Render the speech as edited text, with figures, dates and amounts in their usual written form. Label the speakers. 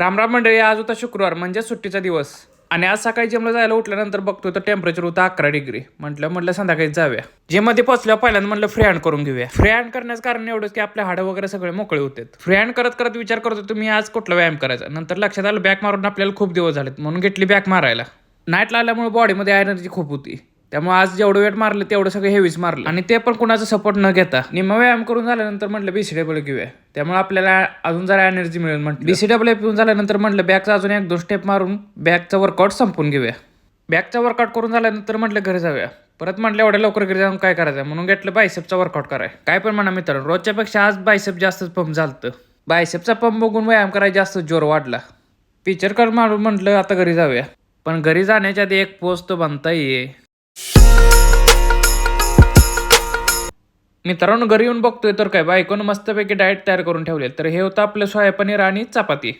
Speaker 1: राम राम मंडळी, आज होता शुक्रवार म्हणजे सुट्टीचा दिवस. आणि आज सकाळी जिमला जायला उठल्यानंतर बघतोय तर टेम्परेचर होतं 11 डिग्री. म्हटलं संध्याकाळी जाऊया. जिम मध्ये पोहोचल्यावर पहिल्यांदा म्हटलं फ्री हँड करून घेऊया. फ्री हँड करण्याचं कारण एवढंच की आपले हाडं वगैरे सगळे मोकळे होतात. फ्री हँड करत करत विचार करतो तुम्ही आज कुठला व्यायाम करायचा. नंतर लक्षात आलं बॅक मारून आपल्याला खूप दिवस झालेत, म्हणून घेतली बॅक मारायला. नाईटला आल्यामुळे बॉडीमध्ये एनर्जी खूप होती, त्यामुळे आज जेवढं वेट मारलं तेवढं सगळं हेवीच मारलं. आणि ते पण कुणाचा सपोर्ट न घेता निम्मा व्यायाम करून झाल्यानंतर म्हटलं बीसीडब्ल्यू घेऊया. त्यामुळे आपल्याला अजून जरा एनर्जी मिळेल. म्हटलं बीसीडब्ल्यू पिऊन झाल्यानंतर म्हटलं बॅकचा अजून 1-2 स्टेप मारून बॅकचा वर्कआउट संपून घेऊया. बॅकचा वर्कआउट करून झाल्यानंतर म्हटलं घरी जाऊया. परत म्हटलं एवढ्या लवकर घरी जाऊन काय करायचं, म्हणून घेतलं बायसेपचा वर्कआउट कराय. काय पण म्हणा मित्रांनो, रोजच्या पेक्षा आज बायसेप जास्तच पंप झालतं. बायसेपचा पंप बघून व्यायाम करायला जास्त जोर वाढला. पिक्चर कर मारून म्हटलं आता घरी जाऊया. पण घरी जाण्याच्या आधी एक पोस्ट बनता ये. मित्रांनो, घरी येऊन बघतोय तर काय बायकोनं मस्तपैकी डाएट तयार करून ठेवले. तर हे होतं आपलं सोया पनीर आणि चपाती.